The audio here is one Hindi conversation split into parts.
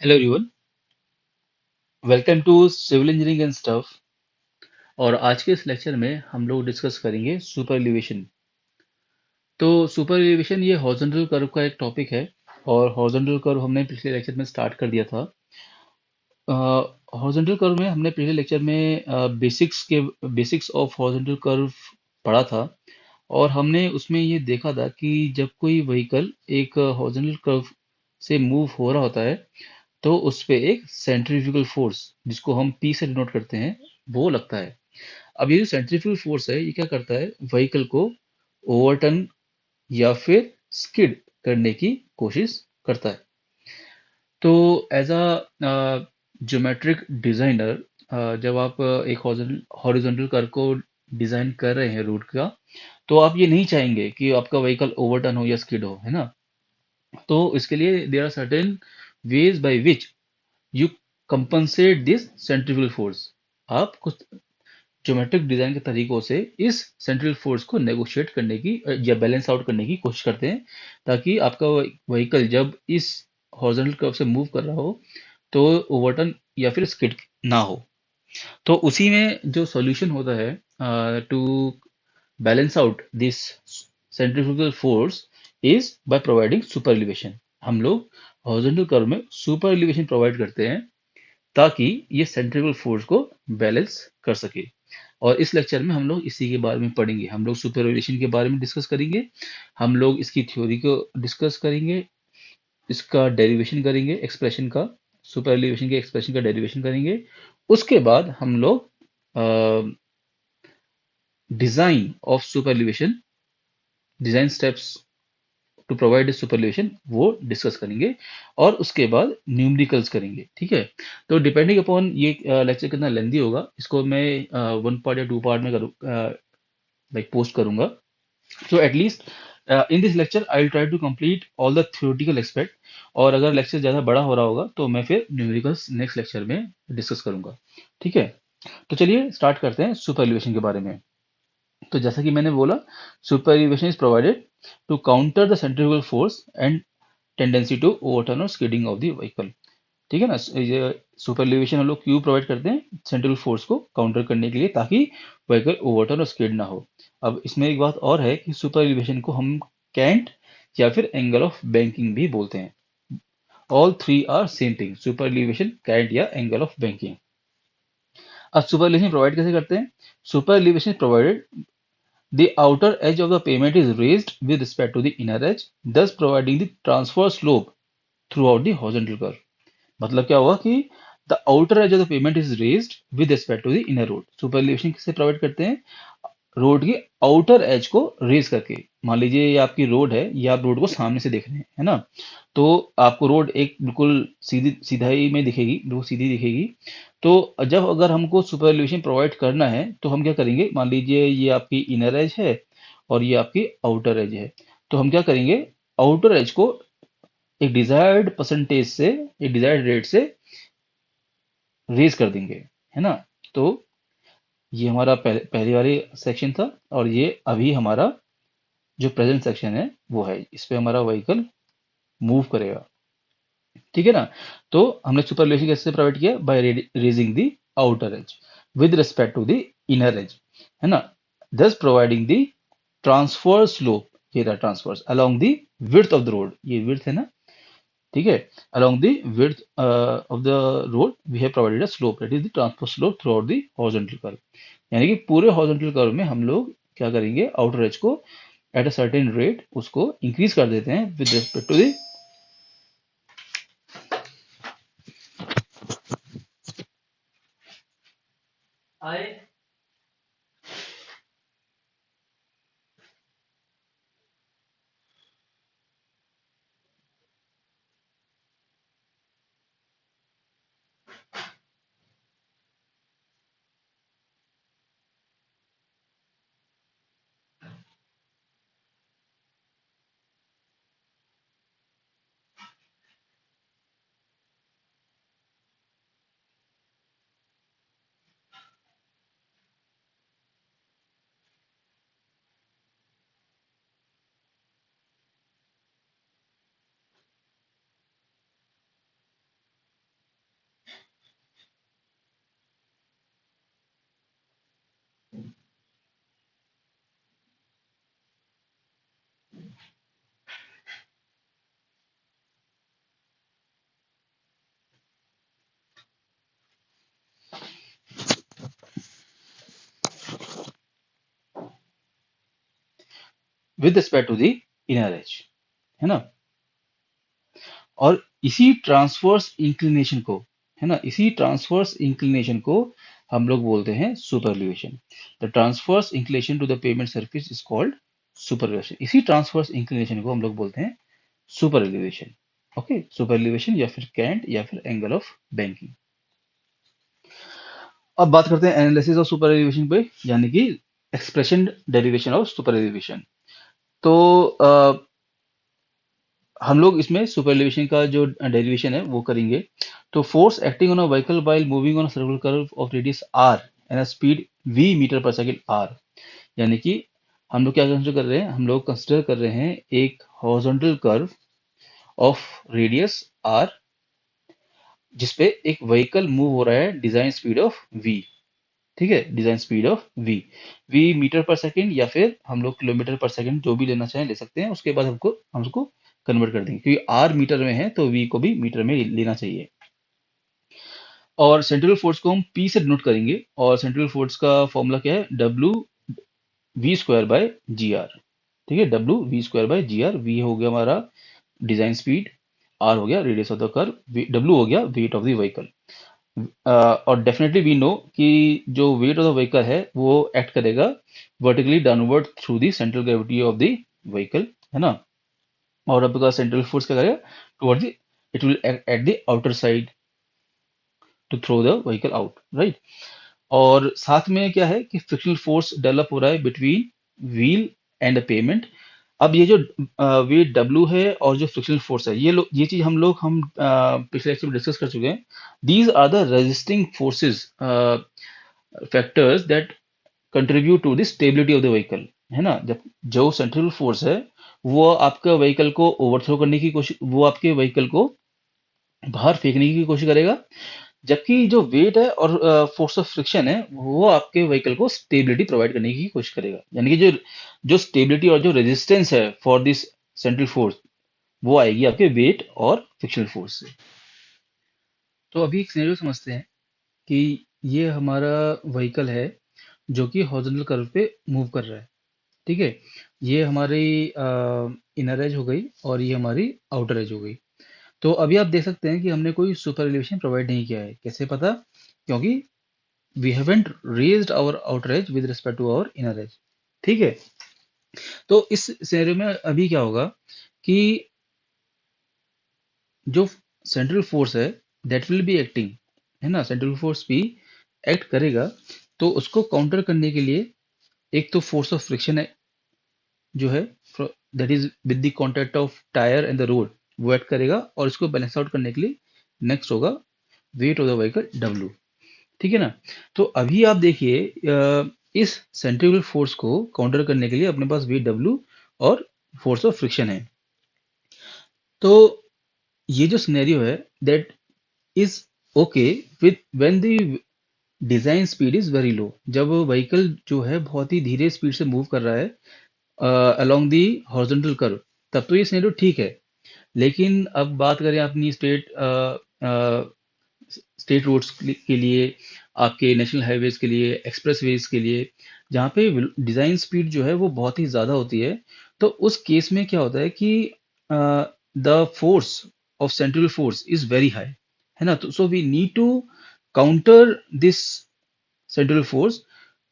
Hello everyone, welcome to civil engineering and stuff. और आज के इस लेक्चर में हम लोग डिस्कस करेंगे सुपर एलिवेशन। तो सुपर एलिवेशन ये हॉरिजॉन्टल कर्व का एक टॉपिक है। और हॉरिजॉन्टल कर्व हमने पिछले लेक्चर में स्टार्ट कर दिया था। हॉरिजॉन्टल कर्व में हमने पिछले लेक्चर में बेसिक्स ऑफ हॉरिजॉन्टल कर्व पढ़ा था। और हमने उसमें ये देखा था कि जब कोई व्हीकल एक हॉरिजॉन्टल कर्व से मूव हो रहा होता है तो उस पे एक सेंट्रीफ्यूगल फोर्स, जिसको हम पी से डिनोट करते हैं, वो लगता है। अब ये जो सेंट्रीफ्यूगल फोर्स है ये क्या करता है, व्हीकल को ओवरटर्न या फिर स्किड करने की कोशिश करता है। तो एज अ ज्योमेट्रिक डिजाइनर, जब आप एक हॉरिजॉन्टल कर्व को डिजाइन कर रहे हैं रूट का, तो आप ये नहीं चाहेंगे कि आपका व्हीकल ओवरटर्न हो या स्किड हो, है ना। तो इसके लिए there are certain ways by which you compensate this centrifugal force. आप कुछ ज्योमेट्रिक डिजाइन के तरीकों से इस सेंट्रीफ्यूगल फोर्स को नेगोशिएट करने की या बैलेंस आउट करने की कोशिश करते हैं, ताकि आपका व्हीकल जब इस हॉरिजॉन्टल कर्व से मूव कर रहा हो तो ओवरटर्न या फिर स्किड ना हो। तो उसी में जो सॉल्यूशन होता है to balance out this centrifugal force is by providing super elevation. हम लोग हॉरिजॉन्टल कर्व में सुपर एलिवेशन प्रोवाइड करते हैं ताकि ये सेंट्रीफ्यूगल फोर्स को बैलेंस कर सके। और इस लेक्चर में हम लोग इसी के बारे में पढ़ेंगे। हम लोग सुपर एलिवेशन के बारे में डिस्कस करेंगे। हम लोग इसकी थ्योरी को डिस्कस करेंगे, इसका डेरिवेशन करेंगे एक्सप्रेशन का, सुपर एलिवेशन के एक्सप्रेशन का डेरिवेशन करेंगे। उसके बाद हम लोग design of super elevation, design steps to provide super elevation, वो डिस्कस करेंगे। और उसके बाद न्यूमेरिकल्स करेंगे, ठीक है। तो डिपेंडिंग अपॉन ये लेक्चर कितना लेंदी होगा, इसको मैं वन पार्ट या टू पार्ट में करूँ, लाइक पोस्ट करूंगा। So at least in this lecture I will try to complete all the theoretical aspect. और अगर लेक्चर ज़्यादा बड़ा हो रहा होगा तो मैं फिर न्यूमेरिकल्स नेक्स्ट लेक्चर में डिस्कस करूंगा, ठीक है। तो चलिए स्टार्ट करते हैं सुपर एलिवेशन के बारे में। तो जैसा कि मैंने बोला, super elevation is provided to counter the centrifugal force and tendency to overturn और स्किडिंग ऑफ द व्हीकल, ठीक है ना। ये सुपर एलिवेशन हम लोग क्यों प्रोवाइड करते हैं, सेंट्रल फोर्स को काउंटर करने के लिए, ताकि व्हीकल ओवरटर्न और स्किड ना हो। अब इसमें एक बात और है कि सुपर एलिवेशन को हम कैंट या फिर एंगल ऑफ बैंकिंग भी बोलते हैं। All three are same thing, super elevation, cant या एंगल ऑफ बैंकिंग। अब सुपर एलिवेशन प्रोवाइड कैसे करते हैं। Super elevation provided the outer edge of the pavement is raised with respect to the inner edge, thus providing the transverse slope throughout the horizontal curve। मतलब क्या हुआ कि the outer edge of the pavement is raised with respect to the inner road. Super elevation किससे प्रोवाइड करते हैं, रोड की आउटर एज को रेज करके। मान लीजिए ये आपकी रोड है, ये आप रोड को सामने से देख रहे हैं, है ना। तो आपको रोड एक बिल्कुल सीधी सीधाई में दिखेगी, बिल्कुल सीधी दिखेगी। तो जब अगर हमको सुपर एलिवेशन प्रोवाइड करना है तो हम क्या करेंगे, मान लीजिए ये आपकी इनर एज है और ये आपकी आउटर एज है। तो हम क्या करेंगे, आउटर एज को एक डिजायर्ड परसेंटेज से, एक डिजायर्ड रेट से रेज कर देंगे, है ना। तो ये हमारा पहली वाली सेक्शन था। और ये अभी हमारा जो प्रेजेंट सेक्शन है वो है, इस पे हमारा व्हीकल मूव करेगा, ठीक है ना। तो हमने सुपरलेशन कैसे प्रोवाइड किया, by raising the outer edge with respect to the inner edge, है ना। Thus providing the transverse slope, ये रहा transverse along the width of the road, ये विड्थ है ना, ठीक है। Along the width of the road we have provided a slope, that is the transverse slope throughout the horizontal curve. यानी कि पूरे हॉरिजॉन्टल कर्व में हम लोग क्या करेंगे, आउटर एज को एट अ सर्टेन रेट उसको इंक्रीज कर देते हैं with respect to the. With respect to the inner edge, है ना। और इसी ट्रांसवर्स इंक्लिनेशन को, है ना, इसी ट्रांसवर्स इंक्लिनेशन को हम लोग बोलते हैं super elevation. The transverse inclination to the pavement surface is called super elevation. इसी ट्रांसवर्स इंक्लिनेशन को हम लोग बोलते हैं super elevation. Okay, super elevation या फिर कैंट या फिर एंगल ऑफ बैंकिंग। अब बात करते हैं एनालिसिस ऑफ सुपर एलिवेशन पे, यानी कि expression derivation of super elevation. तो हम लोग इसमें सुपर एलिवेशन का जो डेरिवेशन है वो करेंगे। तो force acting on a vehicle while moving on a circular curve of radius R and a speed v meter per second R, यानी कि हम लोग क्या कंसिडर कर रहे हैं, हम लोग कंसिडर कर रहे हैं एक horizontal curve of radius R जिसपे एक व्हीकल मूव हो रहा है डिजाइन स्पीड ऑफ v। ठीक है, design speed of v meter per second या फिर हम लोग किलोमीटर पर सेकंड जो भी लेना चाहें ले सकते हैं। उसके बाद हम उसको कन्वर्ट कर देंगे, क्योंकि r मीटर में है तो v को भी मीटर में लेना चाहिए। और सेंट्रल फोर्स को हम p से डिनोट करेंगे, और सेंट्रल फोर्स का फॉर्मूला क्या है, w v square by ji R. ठीक है, w v square by ji R. v हो गया हमारा डिजाइन स्पीड, r हो गया radius of the curve, w हो गया वेट ऑफ द व्हीकल। और डेफिनेटली वी नो कि जो वेट ऑफ द व्हीकल है वो एक्ट करेगा vertically downward through the central gravity of the vehicle, है ना। और आपका सेंट्रल फोर्स क्या करेगा, toward the, it will act at the outer side to throw the vehicle out, right. और साथ में क्या है कि फ्रिक्शनल फोर्स डेवलप हो रहा है बिटवीन व्हील एंड पेमेंट। अब ये जो वेट डब्ल्यू है और जो फ्रिक्शनल फोर्स है, ये चीज हम पिछले लेक्चर में डिस्कस कर चुके हैं। These are the resisting forces, factors that contribute to the stability of the vehicle, है ना। जब जो सेंट्रल फोर्स है वो आपका व्हीकल को ओवरथ्रो करने की कोशिश, वो आपके व्हीकल को बाहर फेंकने की कोशिश करेगा, जबकि जो वेट है और फोर्स ऑफ फ्रिक्शन है वो आपके व्हीकल को स्टेबिलिटी प्रोवाइड करने की कोशिश करेगा। यानी कि जो जो स्टेबिलिटी और जो रेजिस्टेंस है फॉर दिस सेंट्रल फोर्स वो आएगी आपके वेट और फ्रिक्शनल फोर्स से। तो अभी एक सिनेरियो समझते हैं कि ये हमारा व्हीकल है जो कि हॉरिजॉन्टल कर्व पे मूव कर रहा है। ठीक है, ये हमारी इनर एज हो गई और ये हमारी आउटर एज हो गई। तो अभी आप देख सकते हैं कि हमने कोई सुपर एलिवेशन प्रोवाइड नहीं किया है। कैसे पता, क्योंकि we haven't raised our outer edge with respect to our inner edge. ठीक है, तो इस सिनेरियो में अभी क्या होगा कि जो सेंट्रल फोर्स है दैट विल बी एक्टिंग, है ना, सेंट्रल फोर्स भी एक्ट करेगा। तो उसको काउंटर करने के लिए एक तो फोर्स ऑफ फ्रिक्शन है जो है, that is with the contact of tyre and the road, वो एक्ट करेगा। और इसको बैलेंस आउट करने के लिए नेक्स्ट होगा wait of the vehicle W. ठीक है ना। तो अभी आप देखिए इस सेंट्रीफ्यूगल फोर्स को काउंटर करने के लिए अपने पास वेट डब्ल्यू और फोर्स ऑफ फ्रिक्शन है। तो ये जो सिनेरियो है that is okay with when the design speed is very low. जब व्हीकल जो है बहुत ही धीरे स्पीड से मूव कर रहा है अलोंग दी हॉरिजॉन्टल कर्व, तब तो ये सिनेरियो ठीक है। लेकिन अब बात करें अपनी स्टेट रोड्स के लिए, आपके नेशनल हाईवेज के लिए, एक्सप्रेसवेज के लिए, जहाँ पे डिजाइन स्पीड जो है वो बहुत ही ज्यादा होती है। तो उस केस में क्या होता है कि the force of central force is very high, है ना। तो so we need to counter this central force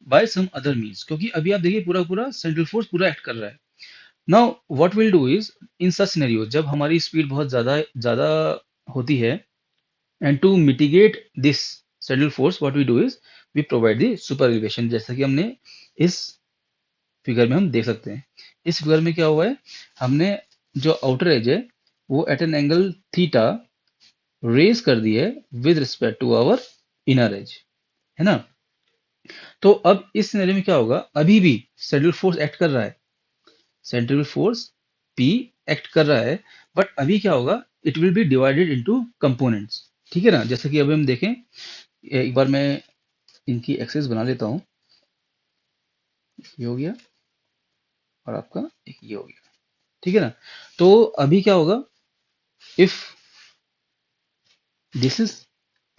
by some other means, क्योंकि अभी आप देखिए पूरा पूरा सेंट्रल फोर्स पूरा एक्ट कर रहा है। Now what will do is, in such scenario जब हमारी स्पीड बहुत ज्यादा ज्यादा होती है, and to mitigate this saddle force what we do is we provide the super elevation, जैसा कि हमने इस फिगर में हम देख सकते हैं। इस फिगर में क्या हुआ है, हमने जो आउटर एज है वो at an angle theta raise कर दी है with respect to our inner edge, है ना। तो अब इस सिनेरियो में क्या होगा, अभी भी सेंट्रल फोर्स एक्ट कर रहा है, सेंट्रल फोर्स पी एक्ट कर रहा है, बट अभी क्या होगा, it will be divided into components. ठीक है ना, जैसे कि अभी हम देखें, एक बार मैं इनकी एक्सेस बना लेता हूँ। ये हो गया और आपका एक ये हो गया। ठीक है ना। तो अभी क्या होगा, इफ दिस इज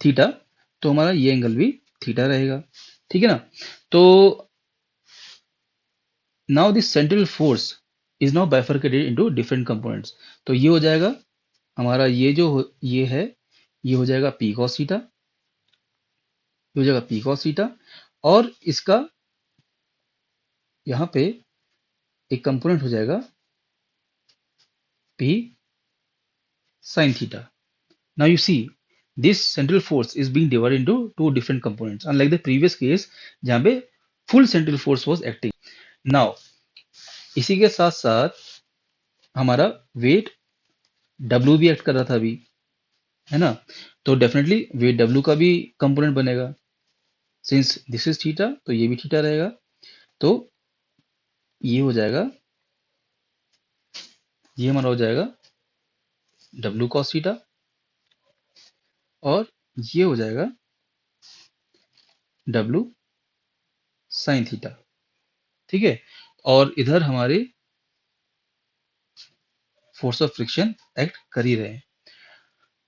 थीटा तो हमारा ये एंगल भी थीटा रहेगा। ठीक है ना। तो now this central force is now bifurcated into different components. तो ये हो जाएगा हमारा, ये है, ये हो जाएगा पी कॉस थीटा, ये हो जाएगा पी कॉस थीटा, और इसका यहाँ पे एक कंपोनेंट हो जाएगा P sine theta. Now you see, this central force is being divided into two different components, unlike the previous case जहाँ पे full central force was acting. Now, इसी के साथ साथ हमारा वेट W भी एक्ट कर रहा था अभी, है ना? तो डेफिनेटली वेट W का भी कंपोनेंट बनेगा। सिंस दिस इज थीटा, तो ये भी थीटा रहेगा। तो ये हो जाएगा, ये हमारा हो जाएगा W cos थीटा, और ये हो जाएगा W sin थीटा। ठीक है, और इधर हमारे फोर्स ऑफ फ्रिक्शन एक्ट कर ही रहे हैं।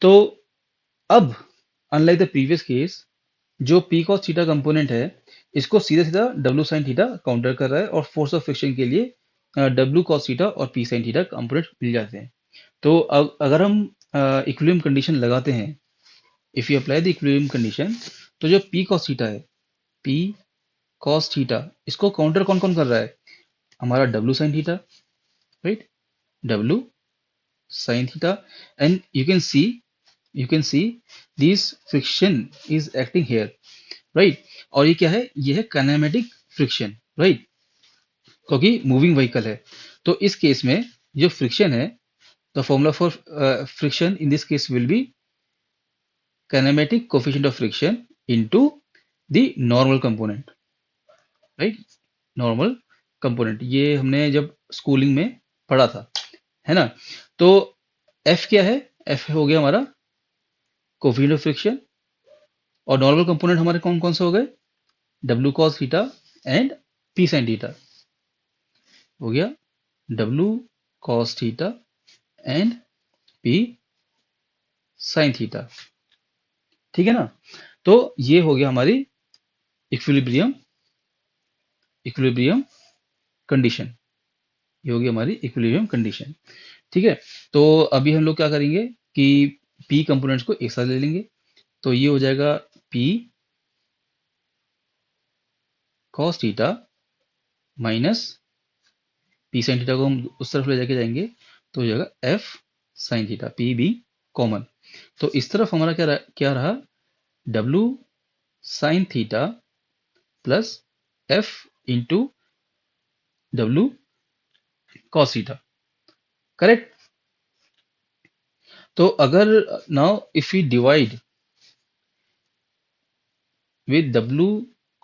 तो अब अनलाइक द प्रीवियस केस, जो पी कॉस थीटा कंपोनेंट है, इसको सीधा सीधा डब्ल्यू साइन थीटा काउंटर कर रहा है, और फोर्स ऑफ फ्रिक्शन के लिए डब्ल्यू कॉस थीटा और पी साइन थीटा कंपोनेंट मिल जाते हैं। तो अब अगर हम इक्विलिब्रियम कंडीशन लगाते हैं, if you apply the equilibrium condition, तो जो पी कॉस थीटा है, पी कॉस थीटा, इसको काउंटर कौन कौन कर रहा है? हमारा W sine theta, right, W sine theta. And you can see this friction is acting here, right? और ये क्या है? ये है काइनेमेटिक फ्रिक्शन, राइट, क्योंकि मूविंग व्हीकल है। तो इस केस में जो फ्रिक्शन है, the formula for friction in this case will be kinematic coefficient of friction into the normal component, right, normal component. ये हमने जब स्कूलिंग में पढ़ा था, है ना? तो एफ क्या है? एफ हो गया हमारा कोफिशिएंट ऑफ फ्रिक्शन, और नॉर्मल कंपोनेंट हमारे कौन कौन से हो गए? W cos theta and P sine theta. हो गया W cos theta and P sine theta. ठीक है ना? तो ये हो गया हमारी इक्विलिब्रियम इक्विलिब्रियम कंडीशन, ये होगी हमारी इक्विलिब्रियम कंडीशन। ठीक है, तो अभी हम लोग क्या करेंगे कि पी कंपोनेंट्स को एक साथ ले लेंगे। तो ये हो जाएगा P cos theta minus P sine theta को हम उस तरफ ले जाके जाएंगे, तो हो जाएगा F sine theta, P B common. तो इस तरफ हमारा क्या रहा? W sine theta plus F into W cos theta, correct? तो अगर now if we divide with W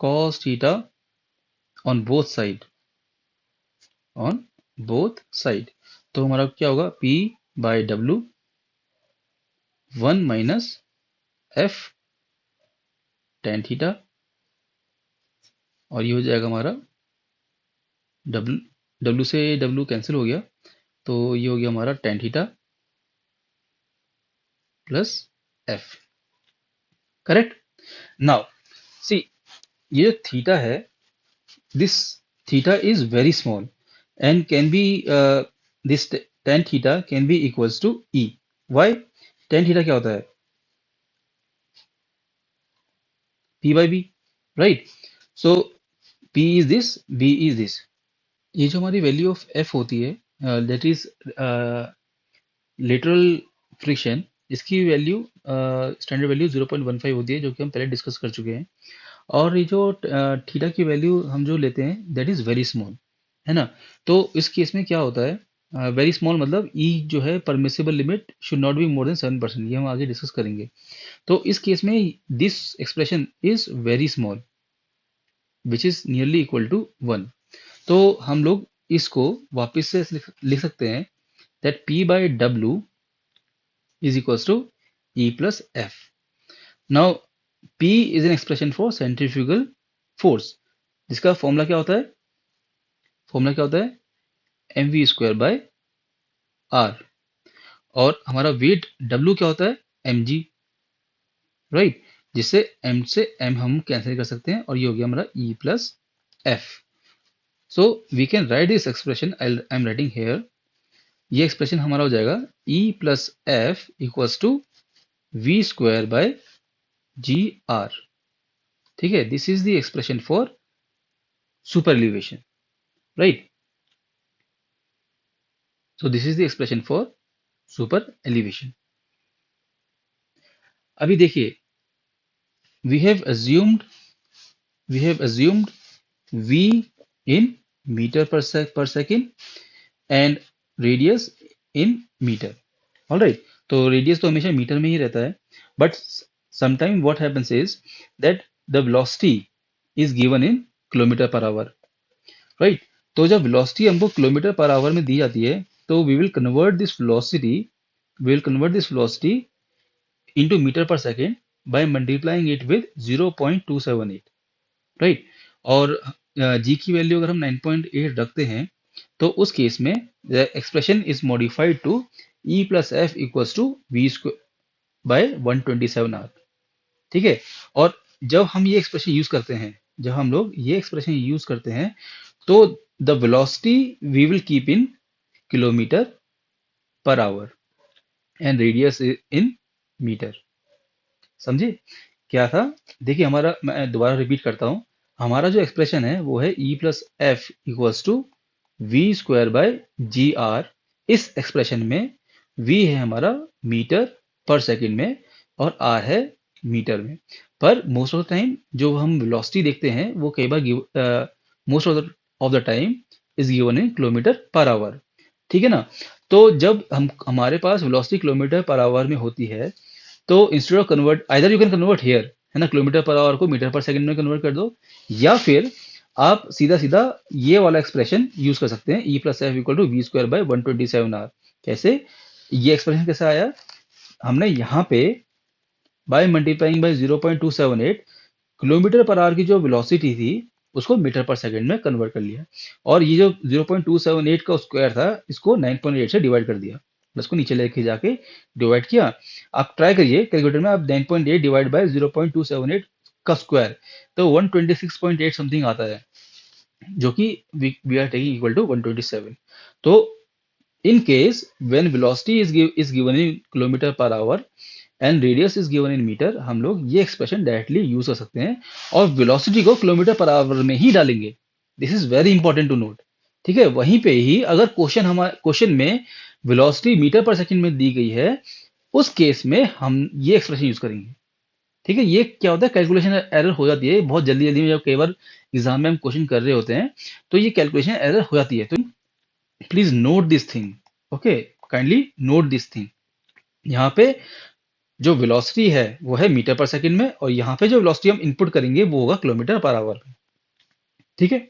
cos theta on both side, तो हमारा क्या होगा? P by W 1 minus F tan theta, और ये हो जाएगा हमारा डब्ल्यू डब्ल्यू से डब्ल्यू कैंसिल हो गया, तो ये हो गया हमारा tan theta plus F, correct? Now see, ये जो थीटा है, this theta is very small and can be this tan theta can be equals to E. Why? Tan theta क्या होता है? P by B, right? So P is this, B is this. ये जो हमारी वैल्यू ऑफ एफ होती है, दैट इज लेटरल फ्रिक्शन, इसकी वैल्यू स्टैंडर्ड वैल्यू 0.15 होती है, जो कि हम पहले डिस्कस कर चुके हैं। और ये जो थीटा की वैल्यू हम जो लेते हैं, दैट इज वेरी स्मॉल, है ना? तो इस केस में क्या होता है? वेरी स्मॉल मतलब ई जो है permissible limit should not be more than 7%, ये हम आगे डिस्कस करेंगे। तो इस केस में this expression is very small which is nearly equal to 1। तो हम लोग इसको वापस से लिख सकते हैं that P by W is equals to E plus F. Now P is an expression for centrifugal force, जिसका फॉर्मूला क्या होता है? फॉर्मूला क्या होता है? mv स्क्वायर बाय r, और हमारा वेट W क्या होता है? mg, राइट, जिससे m से m हम कैंसिल कर सकते हैं, और ये हो गया हमारा E plus F। So we can write this expression, I am writing here. ये एक्सप्रेशन हमारा हो जाएगा E plus F equals to we square by ji R. ठीक है, this is the expression for super elevation, right. So this is the expression for super elevation. अभी देखिए, we have assumed we have assumed v in meter per second and radius in meter, all right। तो रेडियस तो हमेशा मीटर में ही रहता है, but sometime what happens is that the velocity is given in kilometer per our, right. तो जब वेलोसिटी हमको किलोमीटर पर आवर में दी जाती है, तो we will convert this velocity into metre per second by multiplying it with 0.278, right. और जी की वैल्यू अगर हम 9.8 रखते हैं, तो उस केस में the expression is modified to E plus F equals to we square by 127 are. ठीक है। और जब हम ये एक्सप्रेशन यूज करते हैं जब हम लोग ये एक्सप्रेशन यूज करते हैं, तो the velocity V will keep in kilometre per hour and radius in meter. समझे क्या था? देखिए, हमारा, मैं दोबारा रिपीट करता हूँ, हमारा जो एक्सप्रेशन है वो है E plus F equals to we square by ji R. इस एक्सप्रेशन में वी है हमारा मीटर पर सेकंड में और आर है मीटर में। पर मोस्ट ऑफ द टाइम जो हम वेलोसिटी देखते हैं वो कई बार most of the time is given in kilometre per hour. ठीक है ना। तो जब हमारे पास वेलोसिटी किलोमीटर पर आवर में होती है, तो instead of convert, either you can convert here, है ना, किलोमीटर पर आवर को मीटर पर सेकंड में कन्वर्ट कर दो, या फिर आप सीधा सीधा ये वाला एक्सप्रेशन यूज कर सकते हैं, E plus F equal to we square by 127 R. कैसे? ये एक्सप्रेशन कैसे आया? हमने यहाँ पे by multiplying by 0.278 kilometer per hour की जो वेलोसिटी थी उसको मीटर पर सेकंड में कन्वर्ट कर लिया, और ये जो 0.278 का स्क्वायर था इसको 9.8 से डिवाइड कर दिया, इसको नीचे लेके जाके डिवाइड किया। आप ट्राई करिए कैलकुलेटर में, आप 9.8 डिवाइड बाय 0.278 का स्क्वायर, तो 126.8 समथिंग आता है, जो कि we are taking equal to 127। तो in case when velocity is given in kilometer per hour and radius is given in meter, हम लोग ये एक्सप्रेशन डायरेक्टली यूज कर सकते हैं और वेलोसिटी को किलोमीटर पर आवर में ही डालेंगे। This is very important to note. ठीक है, वहीं पे ही अगर क्वेश्चन में वेलोसिटी मीटर पर सेकंड में दी गई है, उस केस में हम ये एक्सप्रेशन यूज करेंगे। ठीक है, ये क्या होता है, कैलकुलेशन एरर हो जाती है बहुत जल्दी जल्दी में, जब कई बार एग्जाम में हम क्वेश्चन कर रहे होते हैं तो ये कैलकुलेशन एरर हो जाती है। तो please note this thing, okay, kindly note this thing. यहाँ पे जो वेलोसिटी है वो है मीटर पर सेकंड में, और यहाँ पे जो वेलोसिटी हम इनपुट करेंगे वो होगा किलोमीटर पर आवर में। ठीक है।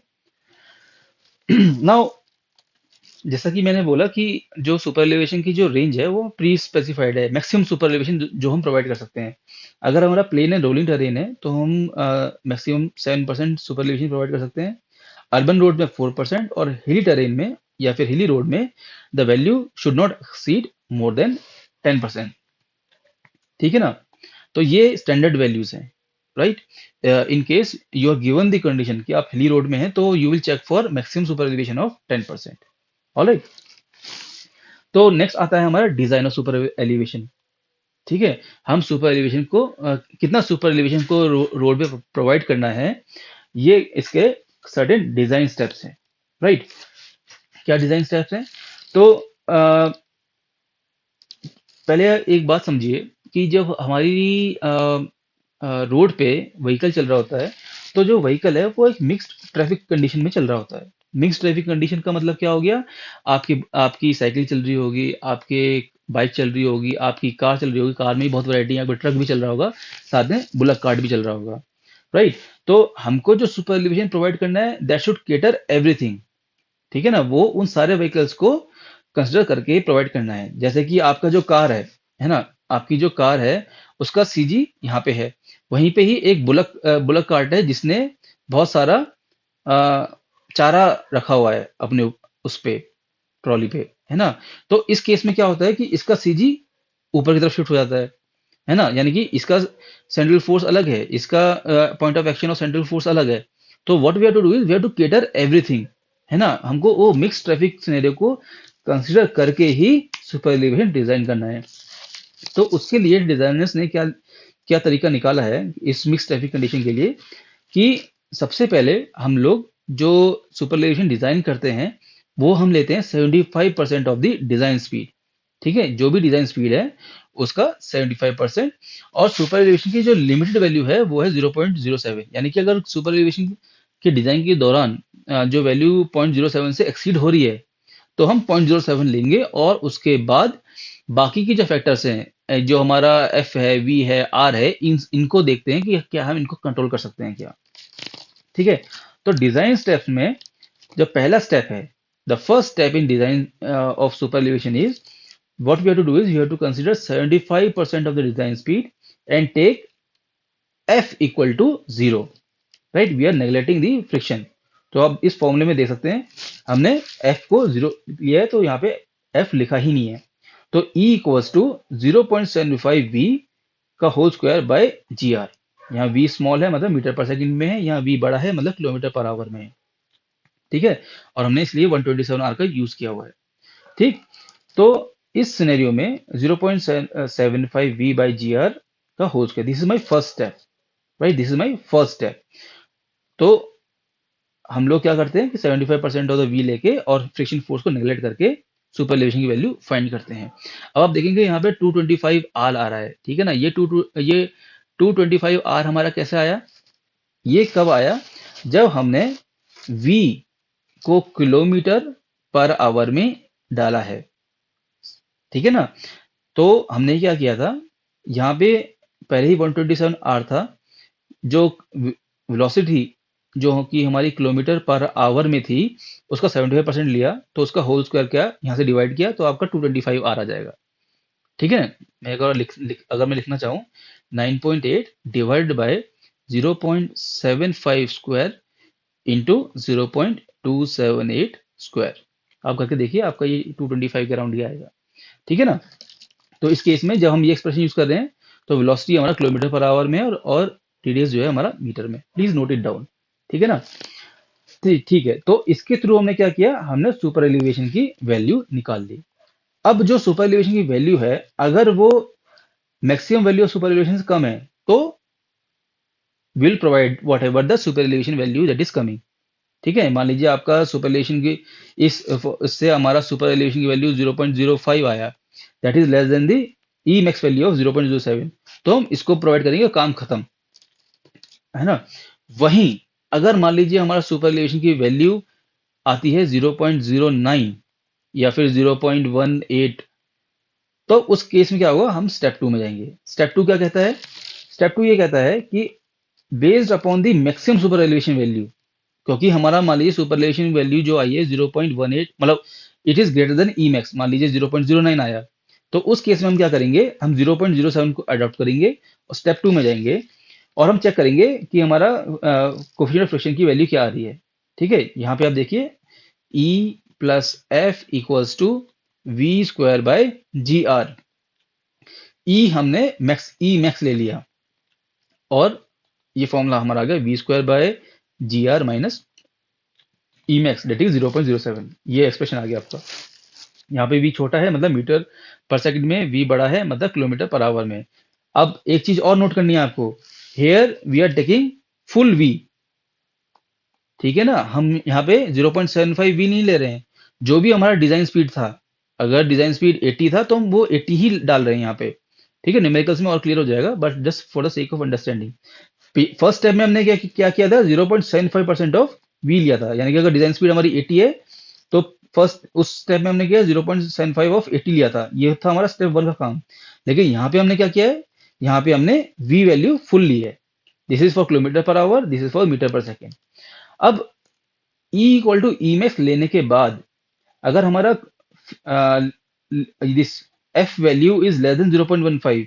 नाउ, जैसा कि मैंने बोला कि जो सुपर एलिवेशन की जो रेंज है वो प्री स्पेसिफाइड है, मैक्सिमम सुपर एलिवेशन जो हम प्रोवाइड कर सकते हैं। अगर हमारा प्लेन एंड रोलिंग टेरेन है तो हम मैक्सिमम 7% सुपर एलिवेशन प्रोवाइड कर सकते हैं। अर्बन रोड में 4%, और हिली टेरेन में या फिर हिली रोड में the value should not exceed more than 10%। ठीक है ना। तो ये स्टैंडर्ड वैल्यूज हैं, right. In case you are given the condition कि आप हिली रोड में हैं, तो you will check for maximum super elevation of 10%। Alright. तो नेक्स्ट आता है हमारा डिजाइन ऑफ सुपर एलिवेशन। ठीक है, हम सुपर एलिवेशन को कितना सुपर एलिवेशन को रोड पे प्रोवाइड करना है, ये इसके सर्टेन डिजाइन स्टेप्स हैं, राइट। क्या डिजाइन स्टेप्स हैं? तो पहले एक बात समझिए कि जब हमारी रोड पे व्हीकल चल रहा होता है, तो जो व्हीकल है वो एक मिक्स्ड ट्रैफिक कंडीशन में चल रहा होता है। मिक्स्ड ट्रैफिक कंडीशन का मतलब क्या हो गया? आपकी आपकी साइकिल चल रही होगी, आपके बाइक चल रही होगी, आपकी कार चल रही होगी, कार में ही बहुत वैरायटी है, कोई ट्रक भी चल रहा होगा, साथ में बुलक कार्ट भी चल रहा होगा, राइट। तो हमको जो सुपर एलिवेशन प्रोवाइड करना है, दैट शुड केटर एवरीथिंग। ठीक है ना, वो उन सारे व्हीकल्स को कंसिडर करके प्रोवाइड करना है। जैसे कि आपका जो कार है ना, आपकी जो कार है उसका सीजी यहाँ पे है, वहीं पे ही एक बुलक कार्ट है जिसने बहुत सारा अ, चारा रखा हुआ है अपने उस पे, ट्रॉली पे, है ना। तो इस केस में क्या होता है कि इसका सीजी ऊपर की तरफ शिफ्ट हो जाता है ना, यानी कि इसका सेंट्रल फोर्स अलग है, इसका पॉइंट ऑफ एक्शन और सेंट्रल फोर्स अलग है। तो what we have to do is we have to cater everything. है ना, हमको वो मिक्स ट्रैफिक सिनेरियो को कंसिडर करके ही सुपर एलिवेशन डिजाइन करना है। तो उसके लिए डिजाइनर्स ने क्या क्या तरीका निकाला है इस मिक्स ट्रैफिक कंडीशन के लिए, कि सबसे पहले हम लोग जो सुपर एलिवेशन डिजाइन करते हैं वो हम लेते हैं 75% ऑफ द डिजाइन स्पीड। ठीक है, जो भी डिजाइन स्पीड है उसका 75%। और सुपर एलिवेशन की जो लिमिटेड वैल्यू है वो है 0.07, यानी कि अगर सुपर एलिवेशन के डिजाइन के दौरान जो वैल्यू 0.07 से एक्सीड हो रही है तो हम 0.07 लेंगे, और उसके बाद बाकी की जो फैक्टर्स हैं, जो हमारा एफ है, वी है, आर है, इनको देखते हैं कि क्या हम इनको कंट्रोल कर सकते हैं क्या। ठीक है, तो डिजाइन स्टेप्स में जो पहला स्टेप है, the first step in design of super elevation is, what we have to do is you have to consider 75% of the design speed and take f equal to 0, right? We are neglecting the friction। तो आप इस फॉर्मूले में देख सकते हैं हमने f को 0 लिया है, तो यहाँ पे f लिखा ही नहीं है। तो E इक्वल्स टू 0.75 v का whole square by ji r. यहाँ v स्मॉल है मतलब मीटर पर सेकंड में है, यहाँ v बड़ा है मतलब किलोमीटर पर आवर में है। ठीक है, और हमने इसलिए 127 आर का यूज किया हुआ है। ठीक, तो इस सिनेरियो में 0.75 v बाई जी आर का whole square, this is my first step, right, this is my first step. तो हम लोग क्या करते हैं कि 75% ऑफ द वी लेके और फ्रिक्शन फोर्स को नेगलेक्ट करके सुपर एलिवेशन की वैल्यू फाइंड करते हैं। अब आप देखेंगे यहाँ पे 225 आर आ रहा है, ठीक है ना, ये 225 आर हमारा कैसे आया, ये कब आया, जब हमने वी को किलोमीटर पर आवर में डाला है। ठीक है ना, तो हमने क्या किया था, यहाँ पे पहले ही 127 आर था, जो वेलोसिटी जो कि हमारी किलोमीटर पर आवर में थी उसका 75% लिया, तो उसका होल स्क्वायर क्या यहाँ से डिवाइड किया तो आपका 225 आर आ जाएगा। ठीक है, मैं अगर मैं लिखना चाहूँ 9.8 divide by 0.75 square into 0.278 square, आप करके देखिए आपका ये 225 के अराउंड ही आएगा। ठीक है ना, तो इस केस में जब हम ये एक्सप्रेशन यूज कर रहे हैं तो वेलोसिटी हमारा किलोमीटर पर आवर में है, और टीडीएस जो है हमारा मीटर में। Please note it down. ठीक है ना, ठीक है, तो इसके थ्रू हमने क्या किया, हमने सुपर एलिवेशन की वैल्यू निकाल ली। अब जो सुपर एलिवेशन की वैल्यू है, अगर वो maximum value of super elevation से कम है तो will provide what ever the super elevation value that is coming. ठीक है, मान लीजिए आपका सुपर एलिवेशन की इससे हमारा सुपर एलिवेशन की वैल्यू 0.05 आया, that is less then the E max value of 0.07, तो हम इसको प्रोवाइड करेंगे, काम खत्म, है ना। वहीं अगर मान लीजिए हमारा सुपर एलिवेशन की वैल्यू आती है 0.09 या फिर 0.18, तो उस केस में क्या होगा, हम स्टेप टू में जाएंगे। स्टेप टू क्या कहता है, स्टेप टू ये कहता है कि based upon the maximum super elevation value, क्योंकि हमारा मान लीजिए सुपर एलिवेशन वैल्यू जो आई है 0.18, मतलब it is greater than E max, मान लीजिए 0.09 आया, तो उस केस में हम क्या करेंगे, हम 0.07 को अडॉप्ट करेंगे और स्टेप टू में जाएंगे, और हम चेक करेंगे कि हमारा कोफिशिएंट ऑफ फ्रिक्शन की वैल्यू क्या आ रही है। ठीक है, यहाँ पे आप देखिए E plus F equals to we square by ji R. E हमने मैक्स ले लिया, और ये फॉर्मूला हमारा आ गया v square by ji r minus e max that is 0.07। ये एक्सप्रेशन आ गया आपका। यहाँ पे वी छोटा है मतलब मीटर पर सेकंड में, वी बड़ा है मतलब किलोमीटर पर आवर में। अब एक चीज और नोट करनी है आपको, here we are taking full v. ठीक है ना, हम यहाँ पे 0.75 वी नहीं ले रहे हैं, जो भी हमारा डिजाइन स्पीड था, अगर डिजाइन स्पीड 80 था तो हम वो 80 ही डाल रहे हैं यहाँ पे। ठीक है, न्यूमेरिकल्स में और क्लियर हो जाएगा, but just for the sake of understanding. First step में हमने क्या किया था, 0.75% ऑफ वी लिया था, यानी कि अगर डिजाइन स्पीड हमारी 80 है तो फर्स्ट उस स्टेप में हमने किया 0.75 ऑफ 80 लिया था, ये था हमारा स्टेप वन का काम। लेकिन यहाँ पे हमने क्या किया है, यहाँ पे हमने वी वैल्यू फुल ली है, this is for kilometre per hour, this is for metre per second. अब E equal to E max लेने के बाद अगर हमारा this f value is less than 0.15,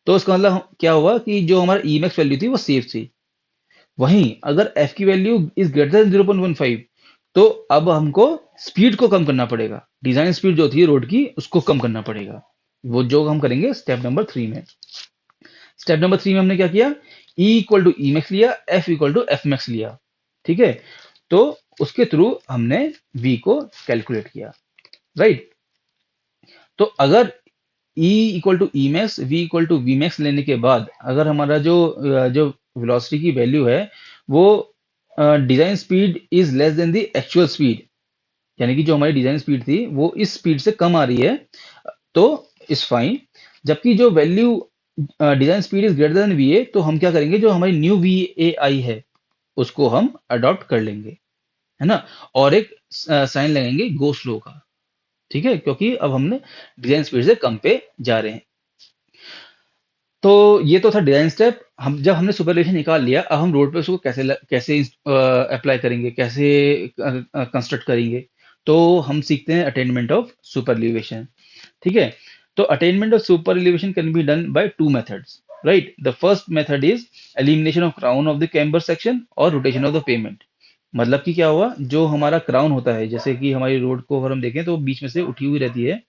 तो उसका मतलब क्या हुआ कि जो हमारा ई मैक्स वैल्यू थी वो सेफ थी। वहीं अगर एफ की वैल्यू इज ग्रेटर देन 0.15, तो अब हमको स्पीड को कम करना पड़ेगा, डिजाइन स्पीड जो थी रोड की उसको कम करना पड़ेगा, वो जो हम करेंगे स्टेप नंबर 3 में। स्टेप नंबर 3 में हमने क्या किया, E equal to E max लिया, F equal to F max लिया। ठीक है, तो उसके थ्रू हमने v को कैलकुलेट किया, राइट। तो अगर E equal to E max, v equal to v max लेने के बाद अगर हमारा जो वेलोसिटी की वैल्यू है वो design speed is less then the actual speed, यानी कि जो हमारी डिजाइन स्पीड थी वो इस स्पीड से कम आ रही है, तो इज फाइन। जबकि जो value design speed is greater than V A, तो हम क्या करेंगे, जो हमारी न्यू वी ए आई है उसको हम अडॉप्ट कर लेंगे, है ना। और एक साइन लगाएंगे गो स्लो का, ठीक है, क्योंकि अब हमने डिजाइन स्पीड से कम पे जा रहे हैं। तो ये तो था डिजाइन स्टेप। हम जब हमने सुपरइलिवेशन निकाल लिया, अब हम रोड पे उसको कैसे अप्लाई करेंगे, कैसे कंस्ट्रक्ट करेंगे। तो हम सीखते हैं अटेनमेंट ऑफ सुपरइलिवेशन, ठीक है। तो attainment of superelevation can be done by two methods, right. The first method is elimination of crown of the camber section और रोटेशन ऑफ द पेमेंट। मतलब कि क्या हुआ, जो हमारा क्राउन होता है, जैसे कि हमारी रोड को अगर हम देखें तो बीच में से उठी हुई रहती है,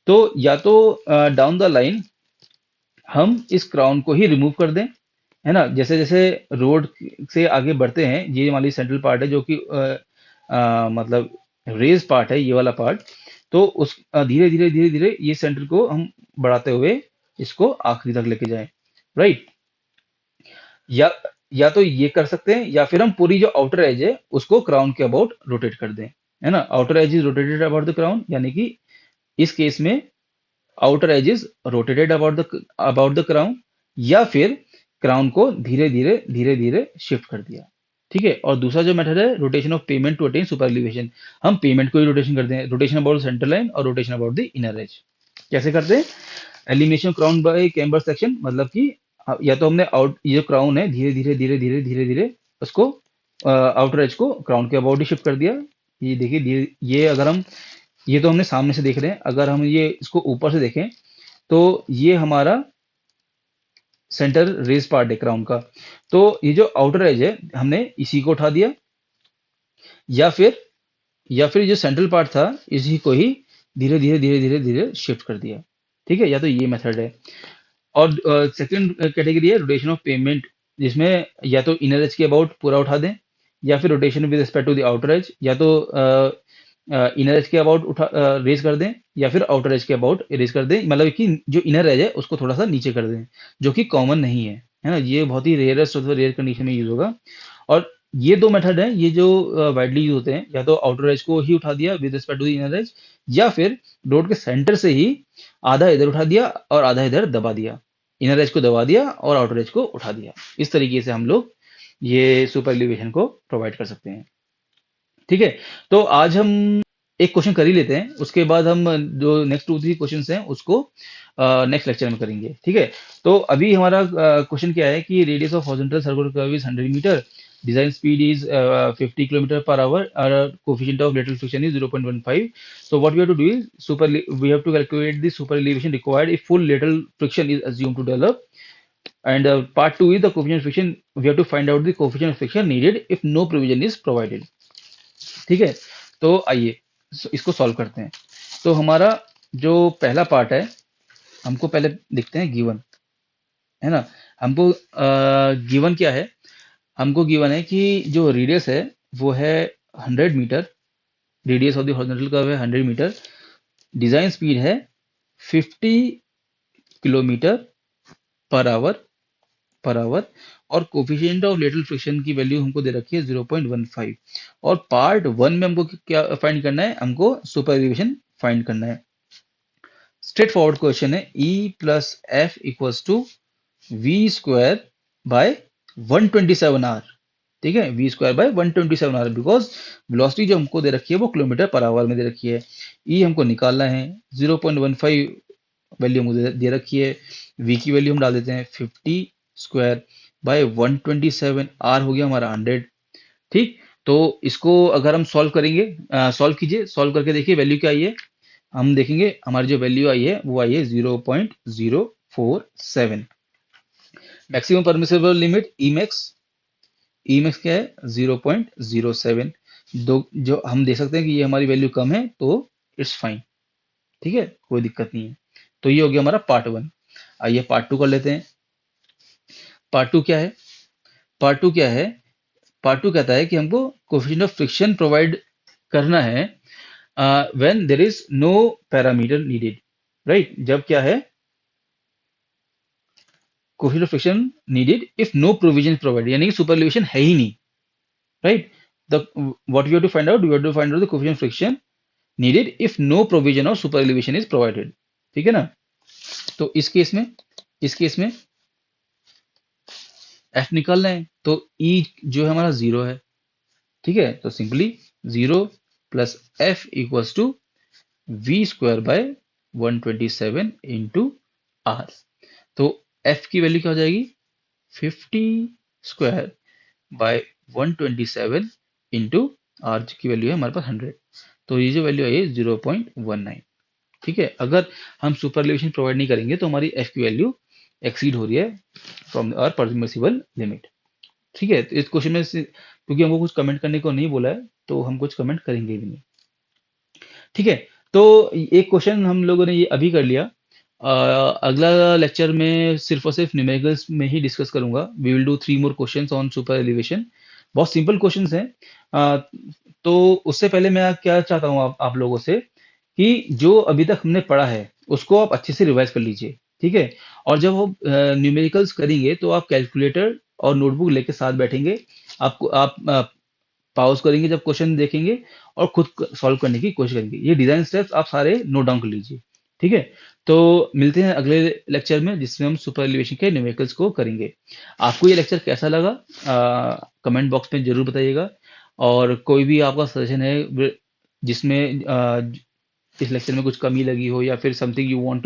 तो या तो डाउन द लाइन हम इस क्राउन को ही रिमूव कर दें, है ना। जैसे जैसे रोड से आगे बढ़ते हैं, ये हमारी सेंट्रल पार्ट है जो कि मतलब रेज पार्ट है, ये वाला पार्ट। तो उस धीरे धीरे धीरे धीरे ये सेंटर को हम बढ़ाते हुए इसको आखिरी तक लेके जाएं, राइट। या या तो ये कर सकते हैं, या फिर हम पूरी जो आउटर एज है उसको क्राउन के अबाउट रोटेट कर दें, है ना। Outer edge is rotated about the crown, यानी कि इस केस में outer edges rotated about the crown, या फिर क्राउन को धीरे धीरे धीरे धीरे शिफ्ट कर दिया, ठीक है। और दूसरा जो मेथड है rotation of pavement to attain super elevation, हम पेमेंट को ही रोटेशन करते हैं, रोटेशन अबाउट सेंटर लाइन और rotation about the inner edge. कैसे करते हैं, elimination crown by camber section, मतलब कि या तो हमने आउट, ये जो क्राउन है धीरे धीरे धीरे धीरे धीरे धीरे उसको आउटर एज को क्राउन के अबाउट ही शिफ्ट कर दिया। ये देखिए, ये अगर हम, ये तो हमने सामने से देख रहे हैं, अगर हम ये इसको ऊपर से देखें तो ये हमारा सेंटर रेस पार्ट है क्राउन का। तो ये जो आउटर एज है हमने इसी को उठा दिया, या फिर ये जो सेंट्रल पार्ट था इसी को ही धीरे धीरे धीरे धीरे धीरे शिफ्ट कर दिया, ठीक है। या तो ये मेथड है। और सेकंड कैटेगरी है रोटेशन ऑफ पेमेंट, जिसमें या तो इनर एज के अबाउट पूरा उठा दें, या फिर rotation with respect to the outer edge, या तो इनर एज के अबाउट उठा रेज कर दें, या फिर आउटर एज के अबाउट रेज कर दें, मतलब कि जो इनर एज है उसको थोड़ा सा नीचे कर दें, जो कि कॉमन नहीं है ना। ये बहुत ही रेयरेस्ट अथवा रेयर कंडीशन में यूज होगा। और ये दो मेथड हैं, ये जो वाइडली यूज होते हैं, या तो आउटर एज को ही उठा दिया with respect to the inner edge, या फिर रोड के सेंटर से ही आधा इधर उठा दिया और आधा इधर दबा दिया, इनर एज को दबा दिया और आउटर एज को उठा दिया। इस तरीके से हम लोग ये सुपर एलिवेशन को प्रोवाइड कर सकते हैं, ठीक है। तो आज हम एक क्वेश्चन कर ही लेते हैं, उसके बाद हम जो नेक्स्ट 2-3 क्वेश्चंस हैं उसको नेक्स्ट लेक्चर में करेंगे, ठीक है। तो अभी हमारा क्वेश्चन क्या है कि radius of horizontal circular curve is 100 metre, design speed is 50 kilometre per hour, coefficient of lateral friction is 0.15। so what we have to do is we have to calculate the super elevation required if full lateral friction is assumed to develop, and part 2 is the coefficient of friction. We have to find out the coefficient of friction needed if no provision is provided, ठीक है। तो आइए इसको सॉल्व करते हैं। तो हमारा जो पहला पार्ट है, हमको पहले देखते हैं गिवन, है ना। हमको गिवन क्या है, हमको गिवन है कि जो रेडियस है वो है 100 metre, radius of the horizontal curve है 100 मीटर, डिजाइन स्पीड है 50 किलोमीटर पर आवर, और कोफिशिएंट ऑफ लेटरल फ्रिक्शन की वैल्यू हमको दे रखी है 0.15। और पार्ट 1 में हमको क्या फाइंड करना है, हमको सुपर एलिवेशन फाइंड करना है। स्ट्रेट फॉरवर्ड क्वेश्चन है, E plus F equals to we square by 127 are, ठीक है। V square by 127 r, because velocity जो हमको दे रखी है वो किलोमीटर पर आवर में दे रखी है। ई हमको निकालना है, 0.15 वैल्यू हमको दे रखी है, वी की वैल्यू हम डाल देते हैं 50 स्क्वायर बाय 127, आर हो गया हमारा 100, ठीक। तो इसको अगर हम सॉल्व करेंगे, सॉल्व कीजिए, सॉल्व करके देखिए वैल्यू क्या आई है। हम देखेंगे हमारी जो वैल्यू आई है वो आई है 0.047। Maximum permissible limit E max क्या है 0.07। दो जो हम देख सकते हैं कि ये हमारी वैल्यू कम है, तो इट्स फाइन, ठीक है, कोई दिक्कत नहीं है। तो ये हो गया हमारा पार्ट 1। आइए पार्ट 2 कर लेते हैं। पार्ट 2 क्या है, पार्ट 2 क्या है, पार्ट टू कहता है कि हमको कोफिशिएंट ऑफ फ्रिक्शन प्रोवाइड करना है when there is no parameter needed, right. जब क्या है, coefficient of friction needed if no provision provide, यानी कि सुपरएलिवेशन है ही नहीं, right. The what you have to find out, you have to find out the coefficient friction needed if no provision of super elevation is provided, ठीक है ना। तो इस केस में एफ निकालना है, तो ई जो है हमारा जीरो है, ठीक है। तो simply zero plus F equals to we square by 127 into r. तो एफ की वैल्यू क्या हो जाएगी, 50 स्क्वायर बाय 127 इंटू आर की वैल्यू है हमारे पास 100। तो ये जो वैल्यू आई है 0.19, ठीक है। अगर हम सुपरएलिवेशन प्रोवाइड नहीं करेंगे तो हमारी एफ की वैल्यू एक्सीड हो रही है फ्रॉम आवर परमिसिबल लिमिट, ठीक है। तो इस क्वेश्चन में क्योंकि हमको कुछ कमेंट करने को नहीं बोला है तो हम कुछ कमेंट करेंगे भी नहीं, ठीक है। तो एक क्वेश्चन हम लोगों ने ये अभी कर लिया। अगला लेक्चर में सिर्फ और सिर्फ न्यूमेरिकल्स में ही डिस्कस करूंगा। We will do 3 more questions on super elevation. बहुत सिंपल क्वेश्चंस हैं। अ, तो उससे पहले मैं क्या चाहता हूँ आप लोगों से कि जो अभी तक हमने पढ़ा है उसको आप अच्छे से रिवाइज कर लीजिए, ठीक है। और जब हम न्यूमेरिकल्स करेंगे तो आप कैलकुलेटर और नोटबुक लेके साथ बैठेंगे, आपको आप पॉज़ करेंगे जब क्वेश्चन देखेंगे और खुद सॉल्व करने की कोशिश करेंगे। ये डिज़ाइन स्टेप्स आप सारे नोट डाउन कर लीजिए, ठीक है। तो मिलते हैं अगले लेक्चर में जिसमें हम सुपर एलिवेशन के न्यूमेरिकल्स को करेंगे। आपको ये लेक्चर कैसा लगा कमेंट बॉक्स में ज़रूर बताइएगा। और कोई भी आपका सजेशन है जिसमें इस लेक्चर में कुछ कमी लगी हो या फिर something you want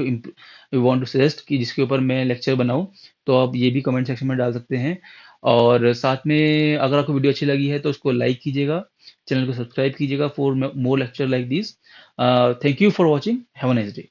to suggest कि जिसके ऊपर मैं लेक्चर बनाऊं, तो आप ये भी कमेंट सेक्शन में डाल सकते हैं। और साथ में अगर आपको वीडियो अच्छी लगी है तो उसको लाइक कीजिएगा, चैनल को सब्सक्राइब कीजिएगा for more lecture like this. Thank you for watching, have a nice day.